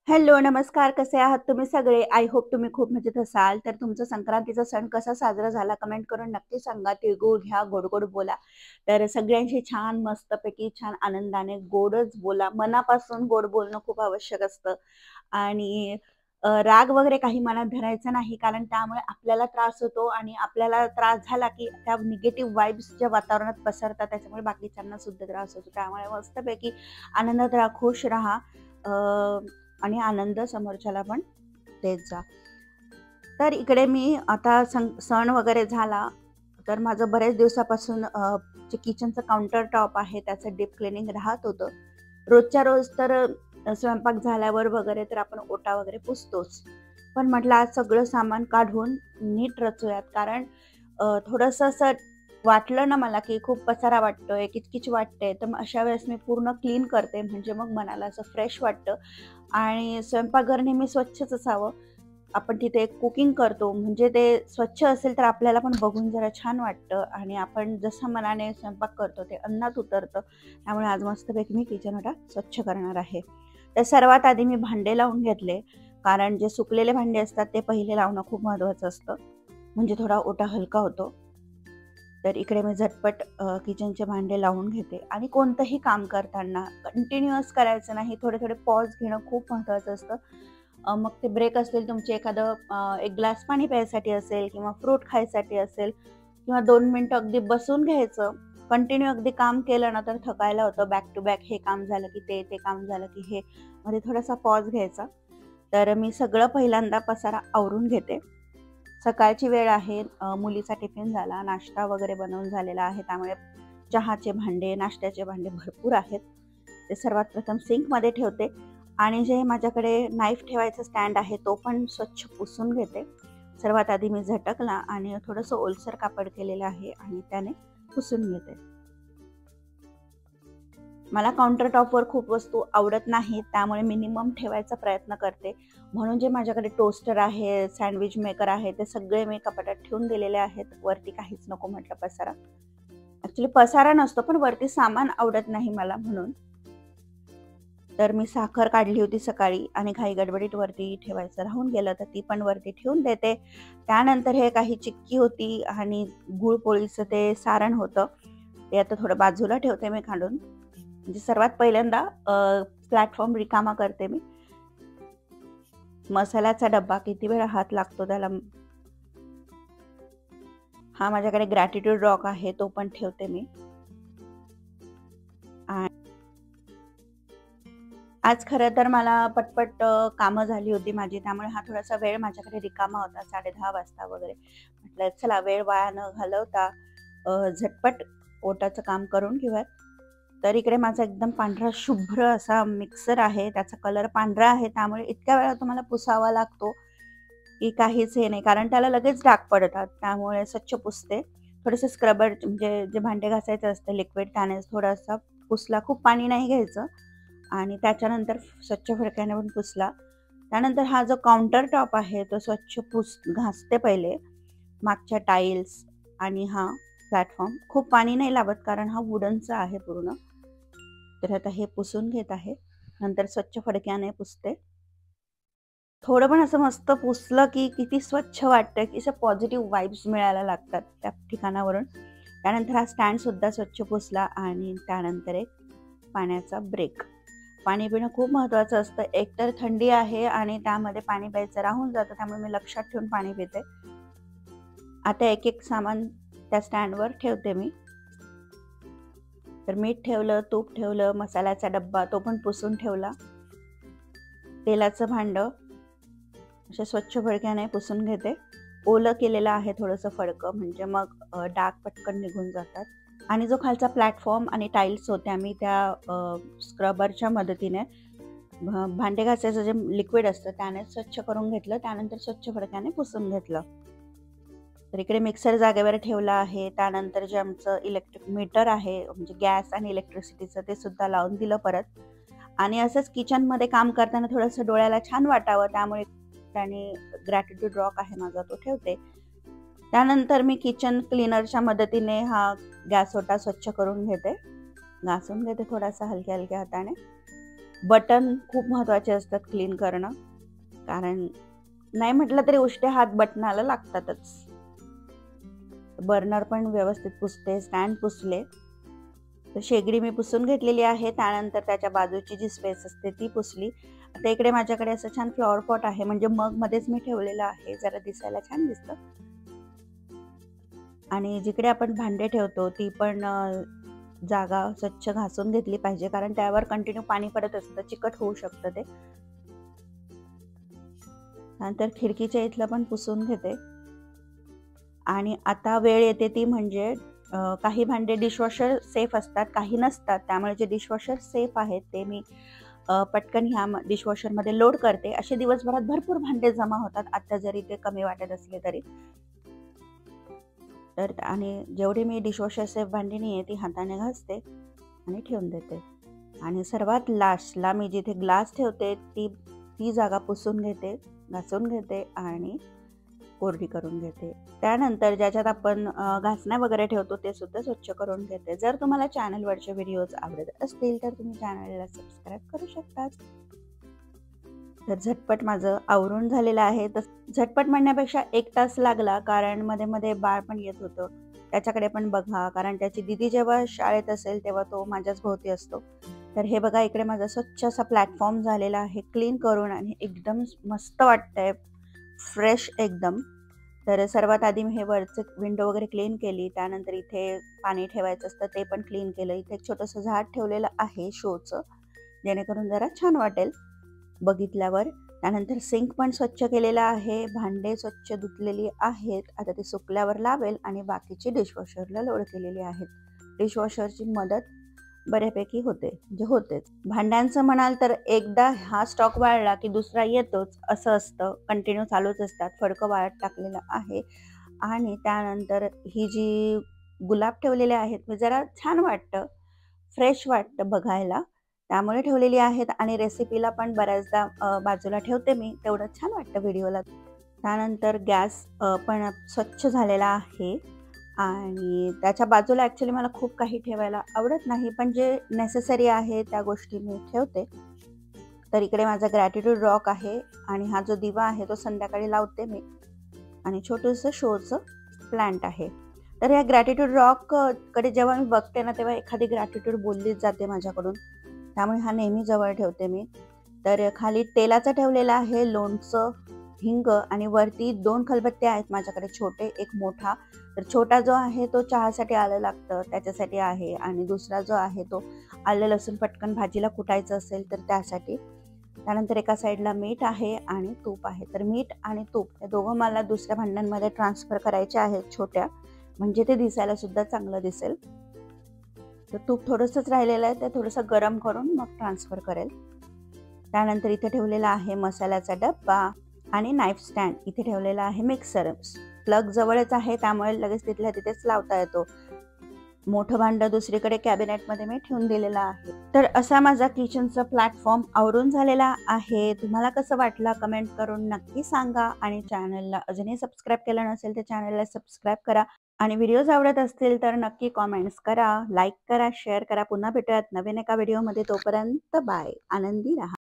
Hello, नमस्कार. कसे आहात तुम्ही सगळे? आय होप तुम्ही खूप मजेत असाल. तर तुमचा संक्रांतीचा सण कसा साजरा झाला कमेंट करून नक्की सांगा. तिळगुळ घ्या, गोड-गोड बोला. तर सगळ्यांशी छान मस्तपैकी छान आनंदाने गोडच बोला. मनापासून गोड बोलणं खूप आवश्यक असतं आणि राग वगैरे काही मनात धरायचा नाही, कारण त्यामुळे आपल्याला त्रास होतो आणि आपल्याला त्रास झाला, की त्या निगेटिव्ह वाइब्स ज्या वातावरणात पसरतात त्याच्यामुळे बाकीच्यांना सुद्धा त्रास होतो. त्यामुळे मस्तपैकी आनंदात राहा, खुश राहा. आणि आनंद समोरच्याला पण देत जा. तर इकडे मी आता सण वगैरे झाला, तर माझं बऱ्याच दिवसापासून जे किचनचं काउंटर टॉप आहे त्याचं डीप क्लिनिंग राहत होतं. रोजच्या रोज तर स्वयंपाक झाल्यावर वगैरे तर आपण ओटा वगैरे पुसतोच. पण म्हटलं आज सगळं सामान काढून नीट रचूयात, कारण थोडंसं असं वाटलं ना मला, की खूप पसारा वाटतोय, किचकिच वाटते, तर मग अशा वेळेस मी पूर्ण क्लीन करते. म्हणजे मग मनाला असं फ्रेश वाटतं आणि स्वयंपाकघर नेहमी स्वच्छच असावं. आपण तिथे कुकिंग करतो म्हणजे ते स्वच्छ असेल तर आपल्याला पण बघून जरा छान वाटतं आणि आपण जसं मनाने स्वयंपाक करतो ते अन्नात उतरतं. त्यामुळे आज मस्तपैकी मी किचन ओटा स्वच्छ करणार आहे. तर सर्वात आधी मी भांडे लावून घेतले, कारण जे सुकलेले भांडे असतात ते पहिले लावणं खूप महत्त्वाचं असतं, म्हणजे थोडा ओटा हलका होतो. तर इकडे मी झटपट किचनचे भांडे लावून घेते आणि कोणतंही काम करताना कंटिन्युअस करायचं नाही, थोडे थोडे पॉज घेणं खूप महत्त्वाचं असतं. मग ते ब्रेक असतील तुमचे, एखादं एक ग्लास पाणी प्यायसाठी असेल किंवा फ्रूट खायसाठी असेल किंवा 2 मिनिटं अगदी बसून घ्यायचं. कंटिन्यू अगदी काम केलं ना तर थकायला होतं. बॅक टू बॅक हे काम झालं की ते काम झालं की हे, मध्ये थोडासा पॉज घ्यायचा. तर मी सगळं पहिल्यांदा पसारा आवरून घेते. सकाळची वेळ आहे, मुलीचा टिफिन झाला, नाश्ता वगैरे बनवून झालेला आहे, त्यामुळे चहाचे भांडे, नाश्त्याचे भांडे भरपूर आहेत. ते सर्वात प्रथम सिंकमध्ये ठेवते आणि जे माझ्याकडे नाईफ ठेवायचा स्टँड आहे तो पण स्वच्छ पुसून घेते. सर्वात आधी मी झटकला आणि थोडंसं ओलसर कापड केलेलं आहे आणि त्याने पुसून घेते. मला काउंटर टॉपवर खूप वस्तू आवडत नाहीत, त्यामुळे मिनिमम ठेवायचा प्रयत्न करते. म्हणून जे माझ्याकडे टोस्टर आहे, सँडविच मेकर आहे, ते सगळे मी कपाटात ठेवून दिलेले आहेत. वरती काहीच नको म्हटलं पसारा. ॲक्च्युली पसारा नसतो, पण वरती सामान आवडत नाही मला म्हणून. तर मी साखर काढली होती सकाळी आणि घाई गडबडीत वरती ठेवायचं राहून गेलं, तर ती पण वरती ठेवून देते. त्यानंतर हे काही चिक्की होती आणि गुळपोळीचं ते सारण होतं, ते आता थोडं बाजूला ठेवते मी काढून. म्हणजे सर्वात पहिल्यांदा प्लॅटफॉर्म रिकामा करते मी. मसाल्याचा डब्बा किती वेळा हात लागतो त्याला. हा माझ्याकडे ग्रॅटिट्यूड रॉक आहे, तो पण ठेवते मी. आज खरं तर मला पटपट कामं झाली होती माझी, त्यामुळे हा थोडासा वेळ माझ्याकडे रिकामा होता 10:30 वाजता वगैरे. म्हटलं चला वेळ वाया न घालवता झटपट ओटाचं काम करून घेऊयात. तर इकडे माझा एकदम पांढरा शुभ्र असा मिक्सर आहे, त्याचा कलर पांढरा आहे, त्यामुळे इतक्या वेळा तुम्हाला पुसावा लागतो की काहीच हे नाही, कारण त्याला लगेच डाग पडतात. त्यामुळे स्वच्छ पुसते. थोडंसं स्क्रबर म्हणजे जे भांडे घासायचं असतं लिक्विड, त्याने थोडासा पुसला, खूप पाणी नाही घ्यायचं आणि त्याच्यानंतर स्वच्छ फडक्याने पण पुसला. त्यानंतर हा जो काउंटर टॉप आहे तो स्वच्छ घासते पहिले, मागच्या टाईल्स आणि हा प्लॅटफॉर्म. खूप पाणी नाही लावत कारण हा वुडनचा आहे पूर्ण. तर आता हे पुसून घेत आहे, नंतर स्वच्छ फडक्याने पुसते. थोडं पण असं मस्त पुसलं की किती स्वच्छ वाटतं, की असं पॉझिटिव्ह वाइब्स मिळायला लागतात त्या ठिकाणावरून. त्यानंतर हा स्टँडसुद्धा स्वच्छ पुसला आणि त्यानंतर एक पाण्याचा ब्रेक. पाणी पिणं खूप महत्त्वाचं असतं. एकतर थंडी आहे आणि त्यामध्ये पाणी प्यायचं राहून जातं, त्यामुळे मी लक्षात ठेवून पाणी पिते. आता एक एक सामान त्या स्टँडवर ठेवते मी. तर मीठ ठेवलं, तूप ठेवलं, मसाल्याचा डब्बा तो पण पुसून ठेवला. तेलाचं भांडं असे स्वच्छ फडक्याने पुसून घेते. ओलं केलेलं आहे थोडंसं फडकं, म्हणजे मग डाग पटकन निघून जातात. आणि जो खालचा प्लॅटफॉर्म आणि टाईल्स होत्या मी त्या स्क्रबरच्या मदतीने भांडे घासायचं जे लिक्विड असतं त्याने स्वच्छ करून घेतलं. त्यानंतर स्वच्छ फडक्याने पुसून घेतलं. तर इकडे मिक्सर जागेवर ठेवला आहे. त्यानंतर जे आमचं इलेक्ट्रिक मीटर आहे, म्हणजे गॅस आणि इलेक्ट्रिसिटीचं, ते सुद्धा लावून दिलं परत. आणि असंच किचनमध्ये काम करताना थोडंसं डोळ्याला छान वाटावं, त्यामुळे त्याने ग्रॅटिट्यूड रॉक आहे माझा तो ठेवते. त्यानंतर मी किचन क्लीनरच्या मदतीने हा गॅस ओटा स्वच्छ करून घेते, घासून घेते थोडासा हलक्या हलक्या हाताने. बटन खूप महत्त्वाचे असतात क्लीन करणं, कारण नाही म्हटलं तरी उष्टे हात बटनाला लागतातच. बर्नर पण व्यवस्थित पुसते, स्टँड पुसले. तर शेगडी मी पुसून घेतलेली आहे. त्यानंतर त्याच्या बाजूची जी स्पेस असते ती पुसली. आता इकडे माझ्याकडे असं छान फ्लॉवर पॉट आहे, म्हणजे मगमध्येच मी ठेवलेलं आहे, जरा दिसायला छान दिसतं. आणि जिकडे आपण भांडे ठेवतो ती पण जागा स्वच्छ घासून घेतली पाहिजे, कारण त्यावर कंटिन्यू पाणी पडत असतं, चिकट होऊ शकतं ते. नंतर खिडकीच्या इथलं पण पुसून घेते. आणि आता वेळ येते ती म्हणजे काही भांडे डिशवॉशर सेफ असतात, काही नसतात. त्यामुळे जे डिशवॉशर सेफ आहेत ते मी पटकन ह्या डिशवॉशरमध्ये लोड करते. असे दिवसभरात भरपूर भांडे जमा होतात, आता जरी ते कमी वाटत असले तरी. तर आणि जेवढी मी डिशवॉशर सेफ भांडी नाही आहे ती हाताने घासते आणि ठेवून देते. आणि सर्वात लास्टला मी जिथे ग्लास ठेवते ती जागा पुसून घेते, घासून घेते आणि कोरडी करून घेते. त्यानंतर ज्याच्यात आपण घासण्या वगैरे ठेवतो ते सुद्धा स्वच्छ करून घेते. जर तुम्हाला चॅनलवरचे व्हिडिओज आवडत असतील तर तुम्ही चॅनलला सबस्क्राईब करू शकता. तर झटपट माझं आवरून झालेलं आहे. तर झटपट म्हणण्यापेक्षा 1 तास लागला, कारण मध्ये मध्ये बाळ पण येत होतं, त्याच्याकडे पण बघा, कारण त्याची दीदी जेव्हा शाळेत असेल तेव्हा तो माझ्याच भोवती असतो. तर हे बघा, इकडे माझा स्वच्छ असा प्लॅटफॉर्म झालेला आहे क्लीन करून, आणि एकदम मस्त वाटतंय, फ्रेश एकदम. तर सर्वात आधी मी हे वरचे विंडो वगैरे क्लीन केली. त्यानंतर इथे पाणी ठेवायचं असतं ते पण क्लीन केलं. इथे एक छोटंसं झाड ठेवलेलं आहे शोचं, जेणेकरून जरा छान वाटेल बघितल्यावर. त्यानंतर सिंक पण स्वच्छ केलेला आहे, भांडे स्वच्छ धुतलेली आहेत. आता ते सुकल्यावर लावेल आणि बाकीची डिशवॉशरला लोड केलेली आहेत. डिशवॉशरची मदत बऱ्यापैकी होते, म्हणजे होतेच. भांड्यांचं म्हणाल तर एकदा हा स्टॉक वाळला की दुसरा येतोच असं असतं, कंटिन्यू चालूच असतात. फडकं वाळत टाकलेलं आहे. आणि त्यानंतर ही जी गुलाब ठेवलेले आहेत, मी जरा छान वाटतं, फ्रेश वाटतं बघायला, त्यामुळे ठेवलेली आहेत. आणि रेसिपीला पण बऱ्याचदा बाजूला ठेवते मी, तेवढं छान वाटतं व्हिडिओला. त्यानंतर गॅस पण स्वच्छ झालेला आहे. आणि त्याच्या बाजूला ॲक्च्युली मला खूप काही ठेवायला आवडत नाही, पण जे नेसेसरी आहे त्या गोष्टी मी ठेवते. तर इकडे माझा ग्रॅटिट्यूड रॉक आहे, आणि हा जो दिवा आहे तो संध्याकाळी लावते मी. आणि छोटंसं शोचं प्लांट आहे. तर या ग्रॅटिट्यूड रॉक कडे जेव्हा मी बघते ना, तेव्हा एखादी ग्रॅटिट्यूड बोललीच जाते माझ्याकडून, त्यामुळे हा नेहमी जवळ ठेवते मी. तर खाली तेलाचं ठेवलेलं आहे, लोणचं, हिंग, आणि वरती 2 खलबत्ते आहेत माझ्याकडे छोटे, एक मोठा. तर छोटा जो आहे तो चहासाठी आलं लागतं त्याच्यासाठी आहे, आणि दुसरा जो आहे तो आलं लसूण पटकन भाजीला कुटायचं असेल तर त्यासाठी. त्यानंतर एका साईडला मीठ आहे आणि तूप आहे. तर मीठ आणि तूप हे दोघं मला दुसऱ्या भांड्यांमध्ये ट्रान्सफर करायचे आहेत छोट्या, म्हणजे ते दिसायला सुद्धा चांगलं दिसेल. तर तूप थोडंसंच राहिलेलं आहे, ते थोडंसं गरम करून मग ट्रान्सफर करेल. त्यानंतर इथे ठेवलेला आहे मसाल्याचा डब्बा आणि नाईफ स्टँड. इथे ठेवलेला आहे मिक्सर. प्लग जवळच आहे, त्यामुळे लगेच तिथल्या तिथेच लावता येतो. मोठं भांडं दुसरीकडे कॅबिनेटमध्ये मी ठेवून दिलेलं आहे. तर असा माझा किचनचा प्लॅटफॉर्म आवरून झालेला आहे. तुम्हाला कसं वाटलं कमेंट करून नक्की सांगा. आणि चॅनलला अजूनही सबस्क्राईब केलं नसेल तर चॅनलला सबस्क्राईब करा. आणि व्हिडिओज आवडत असतील तर नक्की कॉमेंट्स करा, लाईक करा, शेअर करा. पुन्हा भेटूयात नवीन एका व्हिडिओमध्ये. तोपर्यंत बाय. आनंदी राहा.